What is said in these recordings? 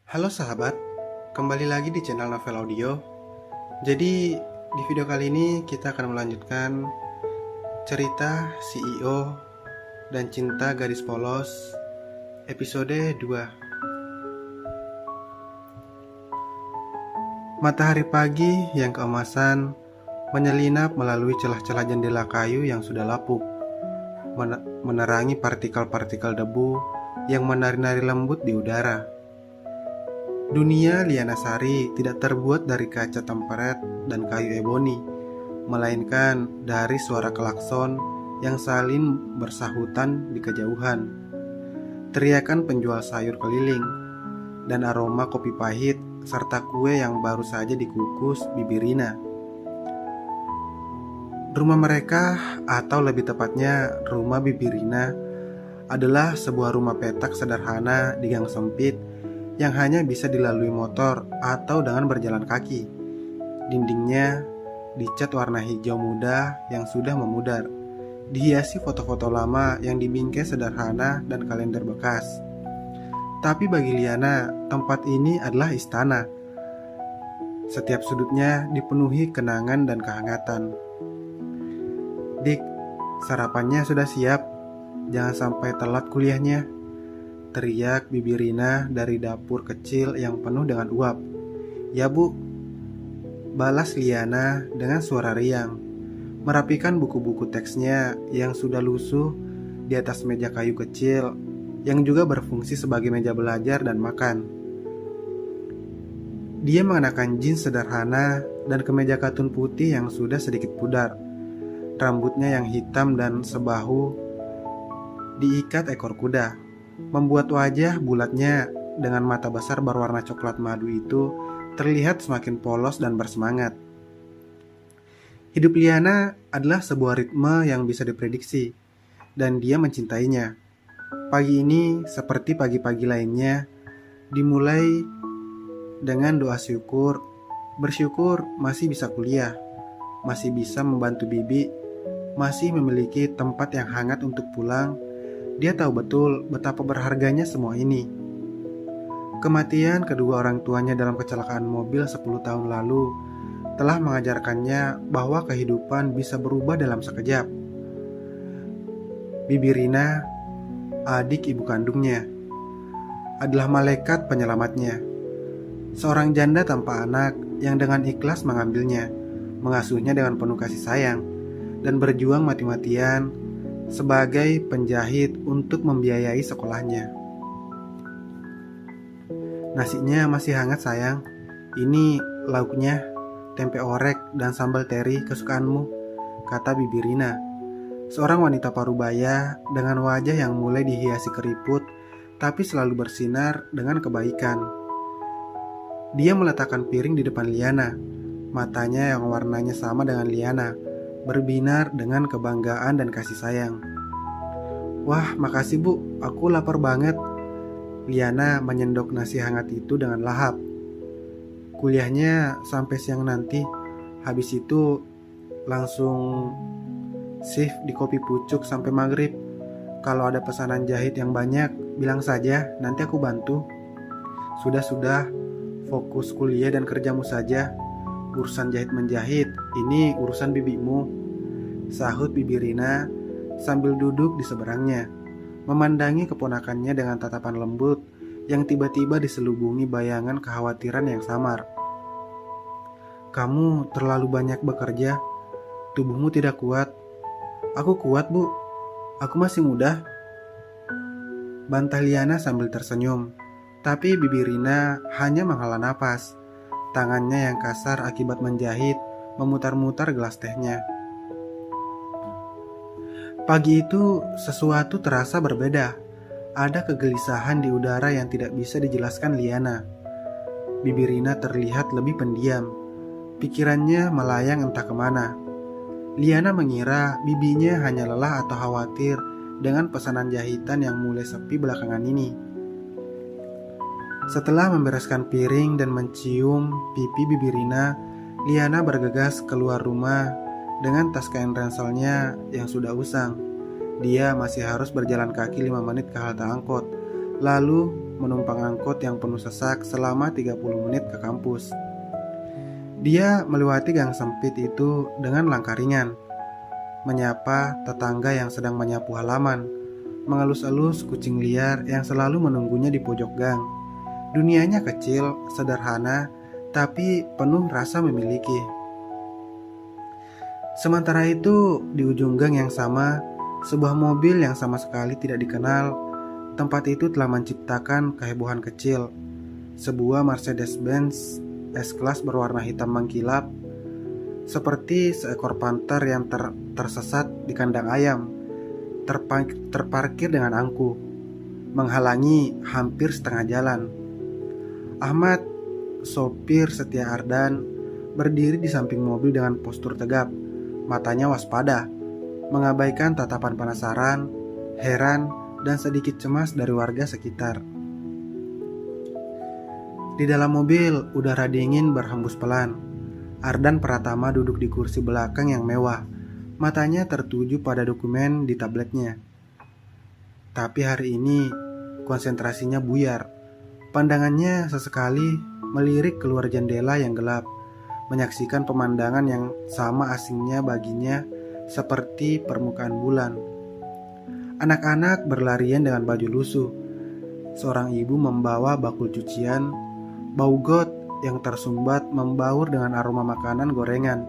Halo sahabat, kembali lagi di channel Novel Audio. Jadi di video kali ini kita akan melanjutkan cerita CEO dan Cinta Gadis Polos episode 2. Matahari pagi yang keemasan menyelinap melalui celah-celah jendela kayu yang sudah lapuk, menerangi partikel-partikel debu yang menari-nari lembut di udara. Dunia Liana Sari tidak terbuat dari kaca temperet dan kayu eboni, melainkan dari suara klakson yang saling bersahutan di kejauhan, teriakan penjual sayur keliling, dan aroma kopi pahit serta kue yang baru saja dikukus Bibi Rina. Rumah mereka, atau lebih tepatnya rumah Bibi Rina, adalah sebuah rumah petak sederhana di gang sempit yang hanya bisa dilalui motor atau dengan berjalan kaki. Dindingnya dicat warna hijau muda yang sudah memudar, dihiasi foto-foto lama yang dibingkai sederhana dan kalender bekas. Tapi bagi Liana, tempat ini adalah istana. Setiap sudutnya dipenuhi kenangan dan kehangatan. "Dik, sarapannya sudah siap. Jangan sampai telat kuliahnya," teriak Bibi Rina dari dapur kecil yang penuh dengan uap. "Ya bu," balas Liana dengan suara riang, merapikan buku-buku teksnya yang sudah lusuh di atas meja kayu kecil yang juga berfungsi sebagai meja belajar dan makan. Dia mengenakan jeans sederhana dan kemeja katun putih yang sudah sedikit pudar. Rambutnya yang hitam dan sebahu diikat ekor kuda, membuat wajah bulatnya dengan mata besar berwarna coklat madu itu terlihat semakin polos dan bersemangat. Hidup Liana adalah sebuah ritme yang bisa diprediksi, dan dia mencintainya. Pagi ini, seperti pagi-pagi lainnya, dimulai dengan doa syukur, bersyukur masih bisa kuliah, masih bisa membantu bibi, masih memiliki tempat yang hangat untuk pulang. Dia tahu betul betapa berharganya semua ini. Kematian kedua orang tuanya dalam kecelakaan mobil 10 tahun lalu telah mengajarkannya bahwa kehidupan bisa berubah dalam sekejap. Bibi Rina, adik ibu kandungnya, adalah malaikat penyelamatnya. Seorang janda tanpa anak yang dengan ikhlas mengambilnya, mengasuhnya dengan penuh kasih sayang, dan berjuang mati-matian sebagai penjahit untuk membiayai sekolahnya. "Nasinya masih hangat sayang. Ini lauknya, tempe orek dan sambal teri kesukaanmu," kata Bibi Rina, seorang wanita parubaya dengan wajah yang mulai dihiasi keriput tapi selalu bersinar dengan kebaikan. Dia meletakkan piring di depan Liana, matanya yang warnanya sama dengan Liana berbinar dengan kebanggaan dan kasih sayang. "Wah, makasih bu, aku lapar banget." Liana menyendok nasi hangat itu dengan lahap. "Kuliahnya sampai siang nanti. Habis itu langsung shift di kopi pucuk sampai maghrib. Kalau ada pesanan jahit yang banyak, bilang saja, nanti aku bantu." Sudah, fokus kuliah dan kerjamu saja. Urusan jahit-menjahit, ini urusan bibimu," sahut Bibi Rina sambil duduk di seberangnya, memandangi keponakannya dengan tatapan lembut yang tiba-tiba diselubungi bayangan kekhawatiran yang samar. "Kamu terlalu banyak bekerja, tubuhmu tidak kuat." "Aku kuat bu, aku masih muda," bantah Liana sambil tersenyum. Tapi Bibi Rina hanya menghela napas. Tangannya yang kasar akibat menjahit memutar-mutar gelas tehnya. Pagi itu sesuatu terasa berbeda. Ada kegelisahan di udara yang tidak bisa dijelaskan Liana. Bibi Rina terlihat lebih pendiam. Pikirannya melayang entah kemana. Liana mengira bibinya hanya lelah atau khawatir dengan pesanan jahitan yang mulai sepi belakangan ini. Setelah membereskan piring dan mencium pipi Bibi Rina, Liana bergegas keluar rumah dengan tas kain ranselnya yang sudah usang. Dia masih harus berjalan kaki 5 menit ke halte angkot, lalu menumpang angkot yang penuh sesak selama 30 menit ke kampus. Dia melewati gang sempit itu dengan langkah ringan, menyapa tetangga yang sedang menyapu halaman, mengelus-elus kucing liar yang selalu menunggunya di pojok gang. Dunianya kecil, sederhana, tapi penuh rasa memiliki. Sementara itu, di ujung gang yang sama, sebuah mobil yang sama sekali tidak dikenal, tempat itu telah menciptakan kehebohan kecil. Sebuah Mercedes-Benz S-Class berwarna hitam mengkilap, seperti seekor panter yang tersesat di kandang ayam, terparkir dengan angkuh, menghalangi hampir setengah jalan. Ahmad, sopir setia Ardan, berdiri di samping mobil dengan postur tegap, matanya waspada, mengabaikan tatapan penasaran, heran, dan sedikit cemas dari warga sekitar. Di dalam mobil, udara dingin berhembus pelan. Ardan Pratama duduk di kursi belakang yang mewah, matanya tertuju pada dokumen di tabletnya. Tapi hari ini, konsentrasinya buyar. Pandangannya sesekali melirik keluar jendela yang gelap, menyaksikan pemandangan yang sama asingnya baginya seperti permukaan bulan. Anak-anak berlarian dengan baju lusuh. Seorang ibu membawa bakul cucian, bau got yang tersumbat membaur dengan aroma makanan gorengan.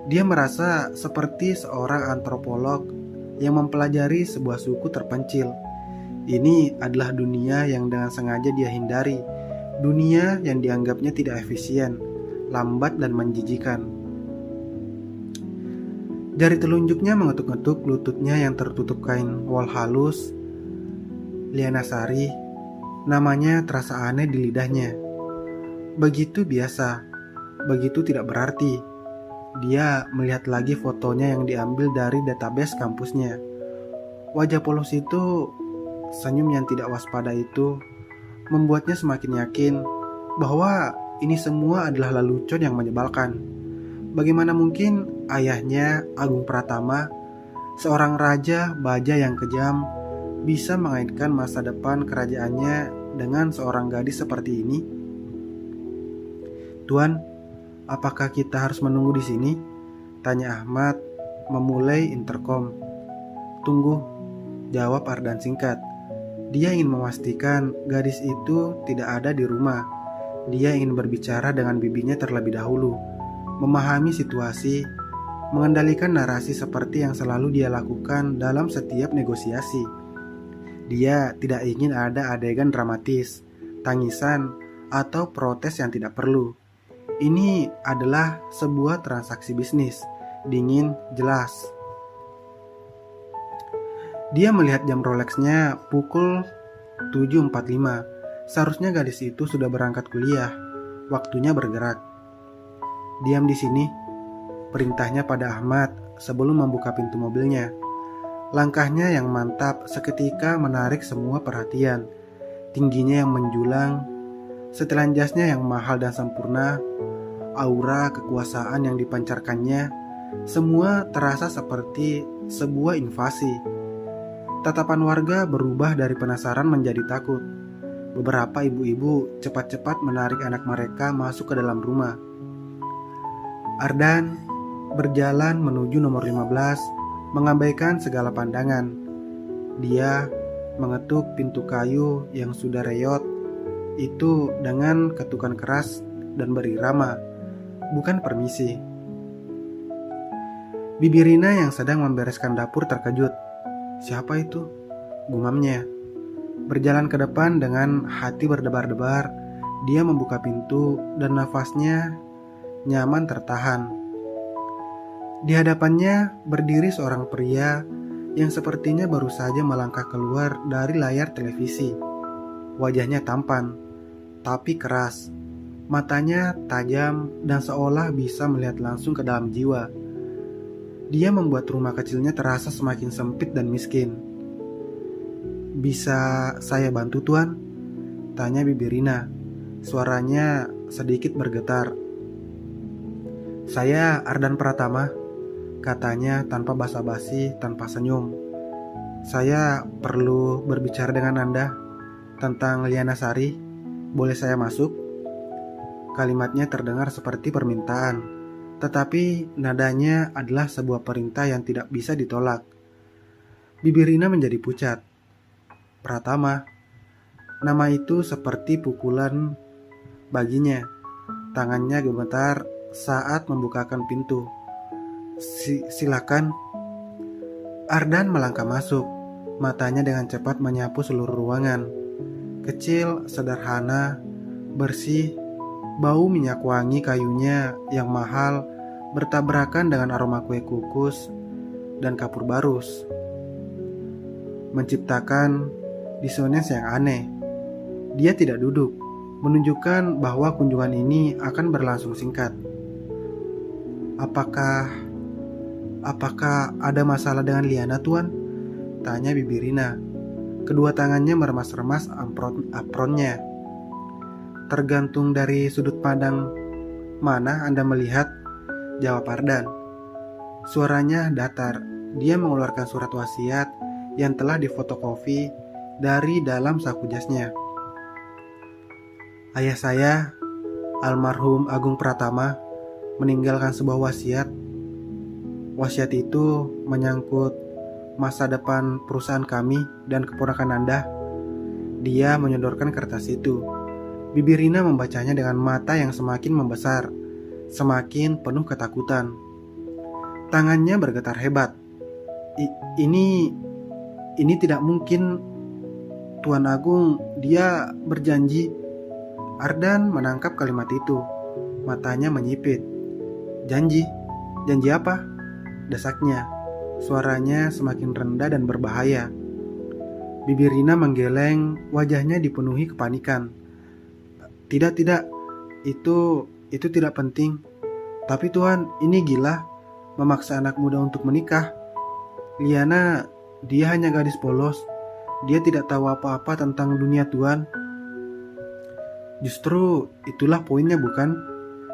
Dia merasa seperti seorang antropolog yang mempelajari sebuah suku terpencil. Ini adalah dunia yang dengan sengaja dia hindari, dunia yang dianggapnya tidak efisien, lambat dan menjijikan. Jari telunjuknya mengetuk-ngetuk lututnya yang tertutup kain wol halus. Liana Sari, namanya terasa aneh di lidahnya. Begitu biasa, begitu tidak berarti. Dia melihat lagi fotonya yang diambil dari database kampusnya. Wajah polos itu, senyum yang tidak waspada itu, membuatnya semakin yakin bahwa ini semua adalah lelucon yang menyebalkan. Bagaimana mungkin ayahnya, Agung Pratama, seorang raja baja yang kejam, bisa mengaitkan masa depan kerajaannya dengan seorang gadis seperti ini? "Tuan, apakah kita harus menunggu di sini?" tanya Ahmad, memulai interkom. "Tunggu," jawab Ardan singkat. Dia ingin memastikan gadis itu tidak ada di rumah. Dia ingin berbicara dengan bibinya terlebih dahulu, memahami situasi, mengendalikan narasi seperti yang selalu dia lakukan dalam setiap negosiasi. Dia tidak ingin ada adegan dramatis, tangisan, atau protes yang tidak perlu. Ini adalah sebuah transaksi bisnis, dingin, jelas. Dia melihat jam Rolexnya pukul 7.45. Seharusnya gadis itu sudah berangkat kuliah. Waktunya bergerak. "Diam di sini," perintahnya pada Ahmad sebelum membuka pintu mobilnya. Langkahnya yang mantap seketika menarik semua perhatian. Tingginya yang menjulang, setelan jasnya yang mahal dan sempurna, aura kekuasaan yang dipancarkannya, semua terasa seperti sebuah invasi. Tatapan warga berubah dari penasaran menjadi takut. Beberapa ibu-ibu cepat-cepat menarik anak mereka masuk ke dalam rumah. Ardan berjalan menuju nomor 15, mengabaikan segala pandangan. Dia mengetuk pintu kayu yang sudah reyot itu dengan ketukan keras dan berirama, bukan permisi. Bibi Rina yang sedang membereskan dapur terkejut. "Siapa itu?" gumamnya. Berjalan ke depan dengan hati berdebar-debar, dia membuka pintu dan nafasnya nyaman tertahan. Di hadapannya berdiri seorang pria yang sepertinya baru saja melangkah keluar dari layar televisi. Wajahnya tampan, tapi keras. Matanya tajam dan seolah bisa melihat langsung ke dalam jiwa. Dia membuat rumah kecilnya terasa semakin sempit dan miskin. "Bisa saya bantu, Tuan?" tanya Bibi Rina. Suaranya sedikit bergetar. "Saya Ardan Pratama," katanya tanpa basa-basi, tanpa senyum. "Saya perlu berbicara dengan Anda." Tentang Liana Sari, boleh saya masuk? Kalimatnya terdengar seperti permintaan, tetapi nadanya adalah sebuah perintah yang tidak bisa ditolak. Bibir Rina menjadi pucat. Pratama, nama itu seperti pukulan baginya. Tangannya gemetar saat membukakan pintu. Silakan. Ardan melangkah masuk. Matanya dengan cepat menyapu seluruh ruangan. Kecil, sederhana, bersih, bau minyak wangi kayunya yang mahal bertabrakan dengan aroma kue kukus dan kapur barus, menciptakan disonans yang aneh. Dia tidak duduk, menunjukkan bahwa kunjungan ini akan berlangsung singkat. Apakah ada masalah dengan Liana, Tuan? Tanya Bibi Rina. Kedua tangannya meremas-remas apronnya. Tergantung dari sudut pandang mana Anda melihat, jawab Ardan. Suaranya datar. Dia mengeluarkan surat wasiat yang telah difotokopi dari dalam saku jasnya. Ayah saya, almarhum Agung Pratama, meninggalkan sebuah wasiat. Wasiat itu menyangkut masa depan perusahaan kami dan keponakan Anda. Dia menyodorkan kertas itu. Bibi Rina membacanya dengan mata yang semakin membesar, semakin penuh ketakutan. Tangannya bergetar hebat. Ini tidak mungkin, Tuan Agung. Dia berjanji. Ardan menangkap kalimat itu. Matanya menyipit. Janji? Janji apa? Desaknya. Suaranya semakin rendah dan berbahaya. Bibi Rina menggeleng, wajahnya dipenuhi kepanikan. Tidak, itu tidak penting. Tapi Tuan, ini gila, memaksa anak muda untuk menikah. Liana, dia hanya gadis polos. Dia tidak tahu apa-apa tentang dunia Tuan. Justru itulah poinnya, bukan?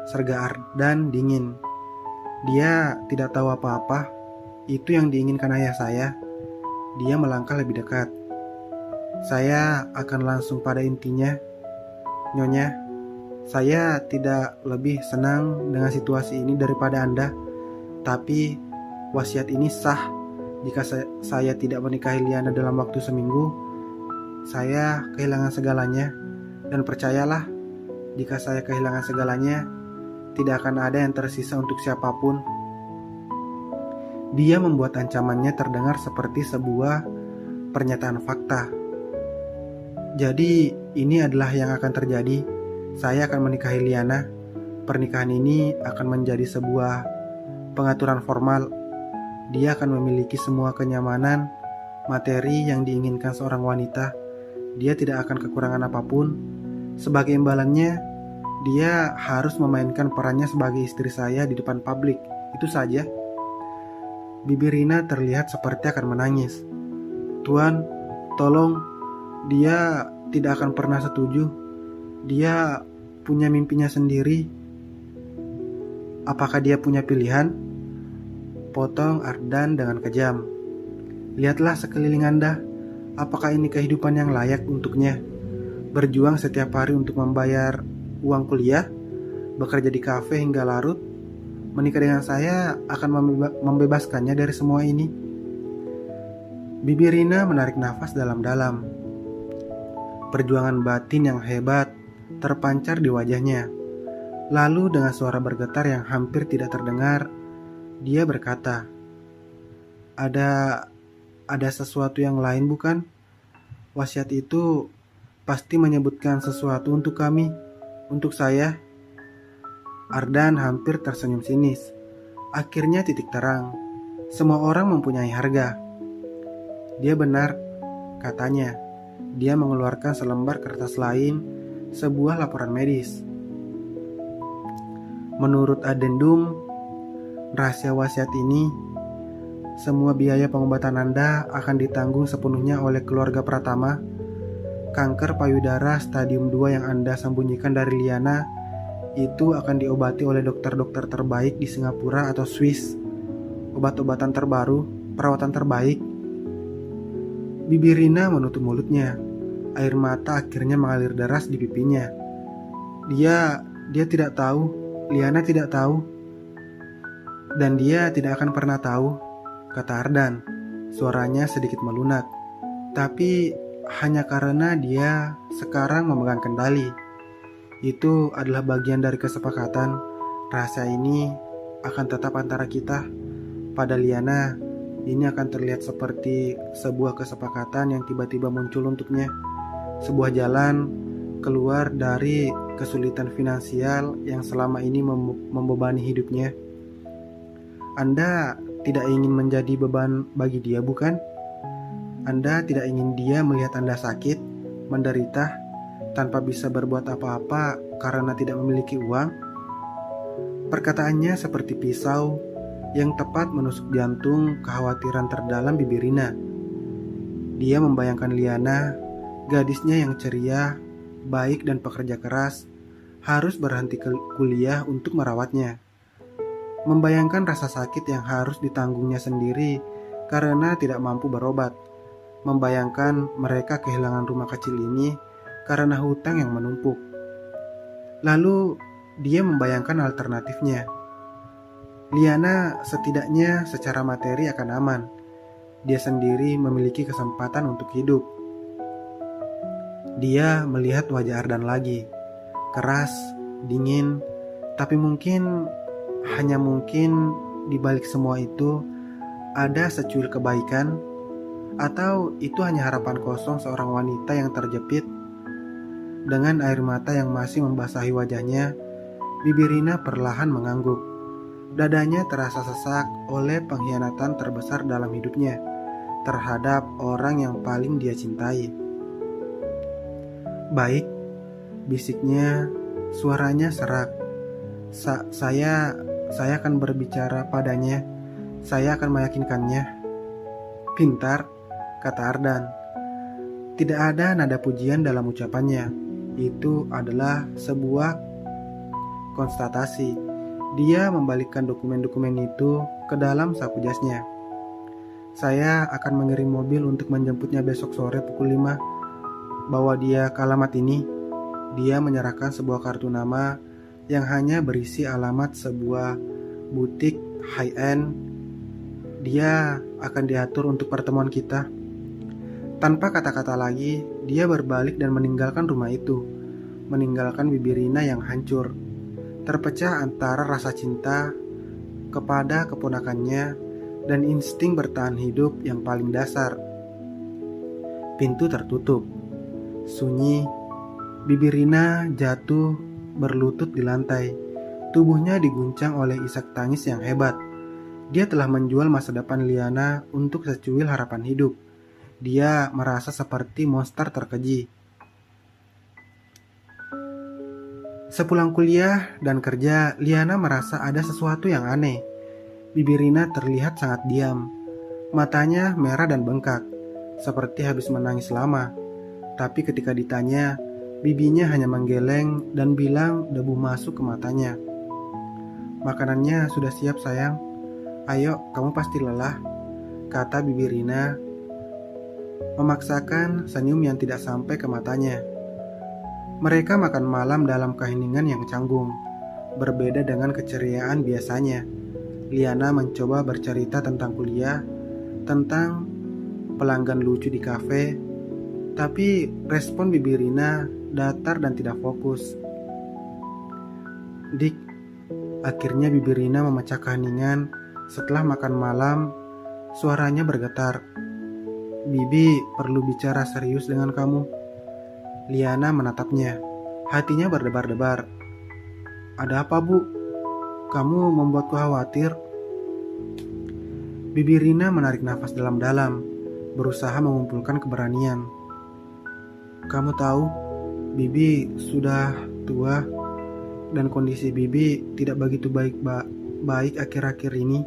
Serga Ardan dingin. Dia tidak tahu apa-apa. Itu yang diinginkan ayah saya. Dia melangkah lebih dekat. Saya akan langsung pada intinya. Nyonya, saya tidak lebih senang dengan situasi ini daripada Anda. Tapi wasiat ini sah. Jika saya tidak menikahi Liana dalam waktu seminggu, saya kehilangan segalanya. Dan percayalah, jika saya kehilangan segalanya, tidak akan ada yang tersisa untuk siapapun. Dia membuat ancamannya terdengar seperti sebuah pernyataan fakta. Jadi, ini adalah yang akan terjadi. Saya akan menikahi Liana. Pernikahan ini akan menjadi sebuah pengaturan formal. Dia akan memiliki semua kenyamanan, materi yang diinginkan seorang wanita. Dia tidak akan kekurangan apapun. Sebagai imbalannya, dia harus memainkan perannya sebagai istri saya di depan publik. Itu saja. Bibi Rina terlihat seperti akan menangis. Tuan, tolong. Dia tidak akan pernah setuju. Dia punya mimpinya sendiri. Apakah dia punya pilihan? Potong Ardan dengan kejam. Lihatlah sekeliling Anda. Apakah ini kehidupan yang layak untuknya? Berjuang setiap hari untuk membayar uang kuliah, bekerja di kafe hingga larut. Menikah dengan saya akan membebaskannya dari semua ini. Bibi Rina menarik nafas dalam-dalam. Perjuangan batin yang hebat terpancar di wajahnya. Lalu dengan suara bergetar yang hampir tidak terdengar, dia berkata, Ada sesuatu yang lain, bukan? Wasiat itu pasti menyebutkan sesuatu untuk kami, untuk saya. Ardan hampir tersenyum sinis. Akhirnya titik terang. Semua orang mempunyai harga. Dia benar, katanya. Dia mengeluarkan selembar kertas lain, sebuah laporan medis. Menurut adendum rahasia wasiat ini, semua biaya pengobatan Anda akan ditanggung sepenuhnya oleh keluarga Pratama. Kanker payudara stadium 2 yang Anda sembunyikan dari Liana itu akan diobati oleh dokter-dokter terbaik di Singapura atau Swiss. Obat-obatan terbaru, perawatan terbaik. Bibi Rina menutup mulutnya. Air mata akhirnya mengalir deras di pipinya. Dia tidak tahu, Liana tidak tahu, dan dia tidak akan pernah tahu, kata Ardan. Suaranya sedikit melunak, tapi hanya karena dia sekarang memegang kendali. Itu adalah bagian dari kesepakatan. Rahasia ini akan tetap antara kita. Pada Liana, ini akan terlihat seperti sebuah kesepakatan yang tiba-tiba muncul untuknya. Sebuah jalan keluar dari kesulitan finansial yang selama ini membebani hidupnya. Anda tidak ingin menjadi beban bagi dia, bukan? Anda tidak ingin dia melihat Anda sakit, menderita, tanpa bisa berbuat apa-apa karena tidak memiliki uang? Perkataannya seperti pisau yang tepat menusuk jantung kekhawatiran terdalam Bibirina. Dia membayangkan Liana, gadisnya yang ceria, baik dan pekerja keras, harus berhenti kuliah untuk merawatnya. Membayangkan rasa sakit yang harus ditanggungnya sendiri karena tidak mampu berobat. Membayangkan mereka kehilangan rumah kecil ini karena hutang yang menumpuk. Lalu dia membayangkan alternatifnya. Liana setidaknya secara materi akan aman. Dia sendiri memiliki kesempatan untuk hidup. Dia melihat wajah Ardan lagi, keras, dingin, tapi hanya mungkin di balik semua itu ada secuil kebaikan, atau itu hanya harapan kosong seorang wanita yang terjepit. Dengan air mata yang masih membasahi wajahnya, Bibirina perlahan mengangguk. Dadanya terasa sesak oleh pengkhianatan terbesar dalam hidupnya terhadap orang yang paling dia cintai. Baik, bisiknya, suaranya serak. Saya akan berbicara padanya. Saya akan meyakinkannya. Pintar, kata Ardan. Tidak ada nada pujian dalam ucapannya. Itu adalah sebuah konstatasi. Dia membalikkan dokumen-dokumen itu ke dalam saku jasnya. Saya akan mengirim mobil untuk menjemputnya besok sore pukul 5. Bawa dia ke alamat ini. Dia menyerahkan sebuah kartu nama yang hanya berisi alamat sebuah butik high-end. Dia akan diatur untuk pertemuan kita. Tanpa kata-kata lagi, dia berbalik dan meninggalkan rumah itu. Meninggalkan Bibirina yang hancur, terpecah antara rasa cinta kepada keponakannya dan insting bertahan hidup yang paling dasar. Pintu tertutup. Sunyi. Bibirina jatuh berlutut di lantai. Tubuhnya diguncang oleh isak tangis yang hebat. Dia telah menjual masa depan Liana untuk secuil harapan hidup. Dia merasa seperti monster terkeji. Sepulang kuliah dan kerja, Liana merasa ada sesuatu yang aneh. Bibirina terlihat sangat diam. Matanya merah dan bengkak, seperti habis menangis lama. Tapi ketika ditanya, bibinya hanya menggeleng dan bilang debu masuk ke matanya. Makanannya sudah siap sayang. Ayo, kamu pasti lelah, kata Bibirina, memaksakan senyum yang tidak sampai ke matanya. Mereka makan malam dalam keheningan yang canggung, berbeda dengan keceriaan biasanya. Liana mencoba bercerita tentang kuliah, tentang pelanggan lucu di kafe, tapi respon Bibirina datar dan tidak fokus. Dik, akhirnya Bibirina memecah keheningan setelah makan malam. Suaranya bergetar. Bibi perlu bicara serius dengan kamu. Liana menatapnya. Hatinya berdebar-debar. Ada apa, Bu? Kamu membuatku khawatir. Bibirina menarik nafas dalam-dalam, berusaha mengumpulkan keberanian. Kamu tahu, Bibi sudah tua dan kondisi Bibi tidak begitu baik akhir-akhir ini.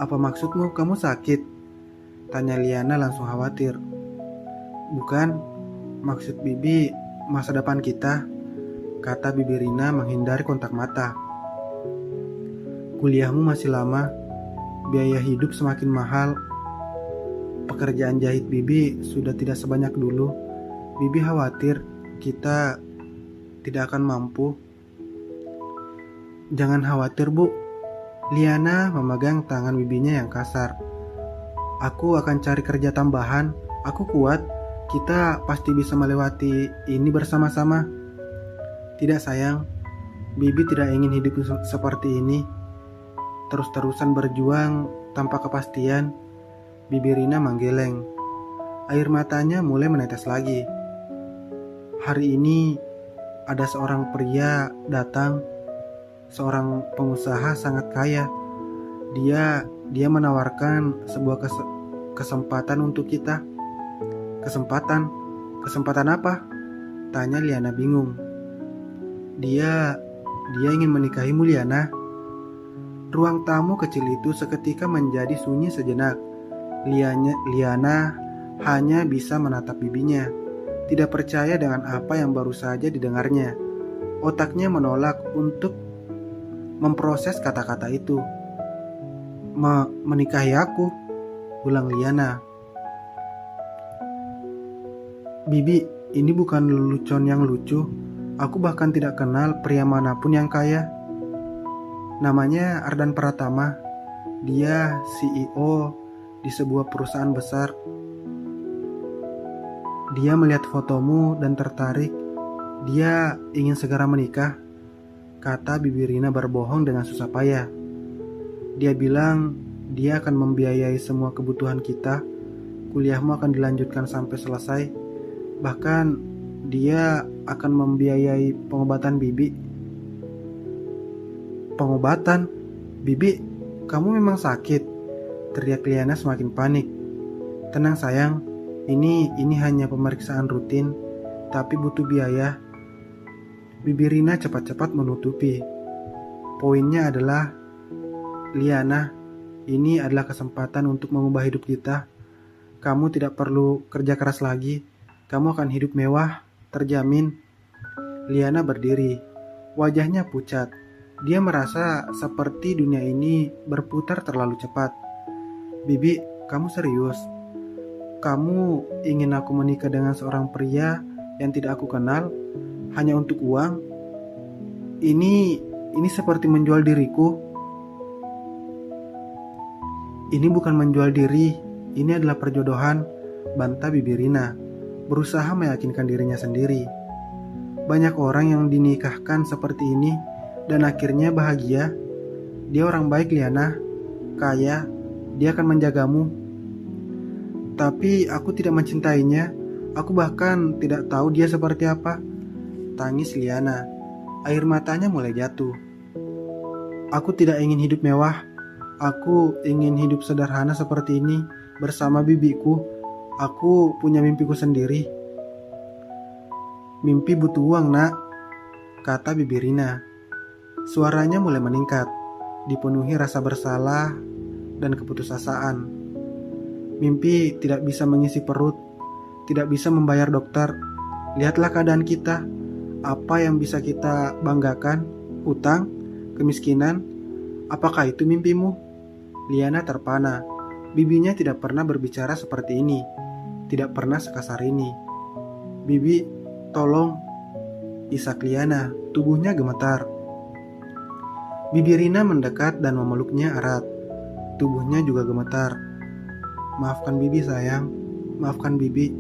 Apa maksudmu, kamu sakit? Tanya Liana langsung khawatir. Bukan, maksud Bibi masa depan kita, kata Bibirina menghindari kontak mata. Kuliahmu masih lama, biaya hidup semakin mahal. Pekerjaan jahit Bibi sudah tidak sebanyak dulu. Bibi khawatir kita tidak akan mampu. Jangan khawatir, Bu. Liana memegang tangan bibinya yang kasar. Aku akan cari kerja tambahan. Aku kuat. Kita pasti bisa melewati ini bersama-sama. Tidak sayang, Bibi tidak ingin hidup seperti ini. Terus-terusan berjuang tanpa kepastian. Bibi Rina menggeleng. Air matanya mulai menetes lagi. Hari ini ada seorang pria datang, seorang pengusaha sangat kaya. Dia menawarkan sebuah kesempatan untuk kita. Kesempatan apa? Tanya Liana bingung. Dia ingin menikahimu, Liana. Ruang tamu kecil itu seketika menjadi sunyi sejenak. Liana hanya bisa menatap bibinya, tidak percaya dengan apa yang baru saja didengarnya. Otaknya menolak untuk memproses kata-kata itu. Menikahi aku, ulang Liana. Bibi, ini bukan lelucon yang lucu. Aku bahkan tidak kenal pria manapun yang kaya. Namanya Ardan Pratama. Dia CEO di sebuah perusahaan besar. Dia melihat fotomu dan tertarik. Dia ingin segera menikah, kata Bibi Rina berbohong dengan susah payah. Dia bilang dia akan membiayai semua kebutuhan kita. Kuliahmu akan dilanjutkan sampai selesai. Bahkan dia akan membiayai pengobatan Bibi. Pengobatan? Bibi, kamu memang sakit? Teriak Liana semakin panik. Tenang sayang, ini hanya pemeriksaan rutin, tapi butuh biaya. Bibi Rina cepat-cepat menutupi. Poinnya adalah, Liana, ini adalah kesempatan untuk mengubah hidup kita. Kamu tidak perlu kerja keras lagi. Kamu akan hidup mewah, terjamin. Liana berdiri. Wajahnya pucat. Dia merasa seperti dunia ini berputar terlalu cepat. Bibi, kamu serius? Kamu ingin aku menikah dengan seorang pria yang tidak aku kenal hanya untuk uang? Ini seperti menjual diriku. Ini bukan menjual diri, ini adalah perjodohan, bantah Bibi Rina, berusaha meyakinkan dirinya sendiri. Banyak orang yang dinikahkan seperti ini dan akhirnya bahagia. Dia orang baik, Liana, kaya, dia akan menjagamu. Tapi aku tidak mencintainya. Aku bahkan tidak tahu dia seperti apa. Tangis Liana. Air matanya mulai jatuh. Aku tidak ingin hidup mewah. Aku ingin hidup sederhana seperti ini bersama bibiku. Aku punya mimpiku sendiri. Mimpi butuh uang, nak, kata Bibi Rina. Suaranya mulai meningkat, dipenuhi rasa bersalah dan keputusasaan. Mimpi tidak bisa mengisi perut, tidak bisa membayar dokter. Lihatlah keadaan kita. Apa yang bisa kita banggakan? Utang? Kemiskinan? Apakah itu mimpimu? Liana terpana. Bibinya tidak pernah berbicara seperti ini. Tidak pernah sekasar ini. Bibi, tolong. Isak Liana. Tubuhnya gemetar. Bibi Rina mendekat dan memeluknya erat. Tubuhnya juga gemetar. Maafkan Bibi sayang. Maafkan Bibi.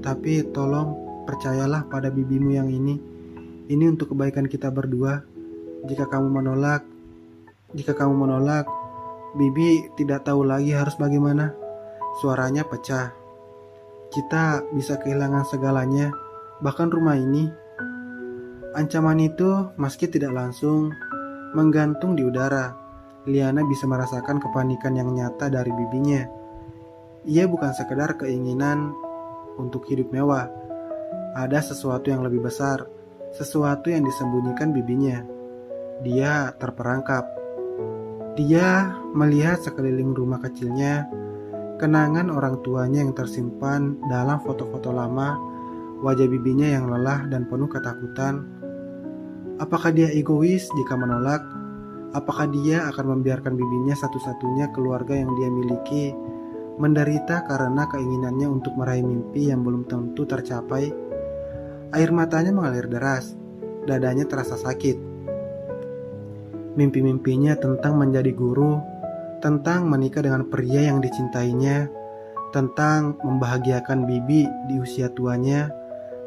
Tapi tolong percayalah pada bibimu yang ini. Ini untuk kebaikan kita berdua. Jika kamu menolak, Bibi tidak tahu lagi harus bagaimana. Suaranya pecah. Kita bisa kehilangan segalanya, bahkan rumah ini. Ancaman itu meski tidak langsung menggantung di udara. Liana bisa merasakan kepanikan yang nyata dari bibinya. Ia bukan sekedar keinginan untuk hidup mewah. Ada sesuatu yang lebih besar, sesuatu yang disembunyikan bibinya. Dia terperangkap. Dia melihat sekeliling rumah kecilnya, kenangan orang tuanya yang tersimpan dalam foto-foto lama, wajah bibinya yang lelah dan penuh ketakutan. Apakah dia egois jika menolak? Apakah dia akan membiarkan bibinya satu-satunya keluarga yang dia miliki menderita karena keinginannya untuk meraih mimpi yang belum tentu tercapai? Air matanya mengalir deras, dadanya terasa sakit. Mimpi-mimpinya tentang menjadi guru, tentang menikah dengan pria yang dicintainya, tentang membahagiakan bibi di usia tuanya,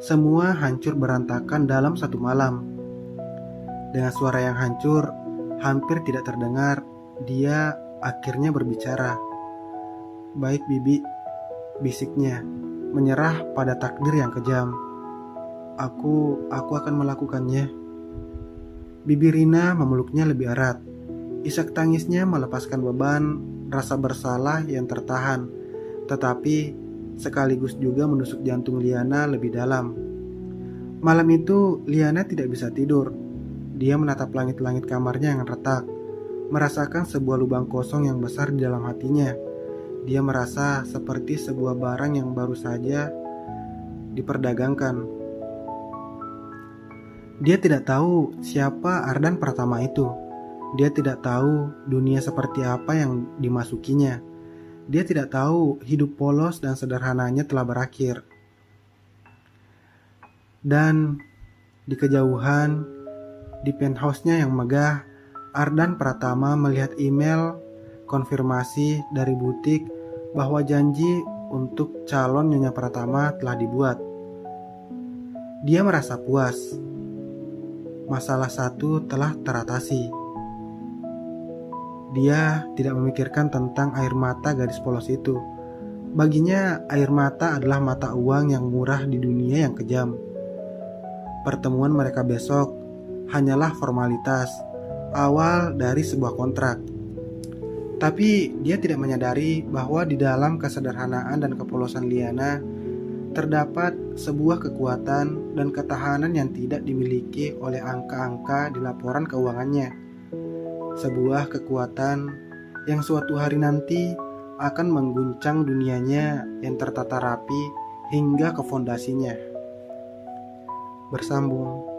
semua hancur berantakan dalam satu malam. Dengan suara yang hancur, hampir tidak terdengar, dia akhirnya berbicara. "Baik bibi," bisiknya, menyerah pada takdir yang kejam. Aku akan melakukannya." Bibi Rina memeluknya lebih erat. Isak tangisnya melepaskan beban rasa bersalah yang tertahan, tetapi sekaligus juga menusuk jantung Liana lebih dalam. Malam itu Liana tidak bisa tidur. Dia menatap langit-langit kamarnya yang retak, merasakan sebuah lubang kosong yang besar di dalam hatinya. Dia merasa seperti sebuah barang yang baru saja diperdagangkan. Dia tidak tahu siapa Ardan Pratama itu. Dia tidak tahu dunia seperti apa yang dimasukinya. Dia tidak tahu hidup polos dan sederhananya telah berakhir. Dan di kejauhan, di penthouse-nya yang megah, Ardan Pratama melihat email konfirmasi dari butik bahwa janji untuk calon Nyonya Pratama telah dibuat. Dia merasa puas. Masalah satu telah teratasi. Dia tidak memikirkan tentang air mata gadis polos itu. Baginya, air mata adalah mata uang yang murah di dunia yang kejam. Pertemuan mereka besok hanyalah formalitas, awal dari sebuah kontrak. Tapi dia tidak menyadari bahwa di dalam kesederhanaan dan kepolosan Liana terdapat sebuah kekuatan dan ketahanan yang tidak dimiliki oleh angka-angka di laporan keuangannya. Sebuah kekuatan yang suatu hari nanti akan mengguncang dunianya yang tertata rapi hingga ke fondasinya. Bersambung.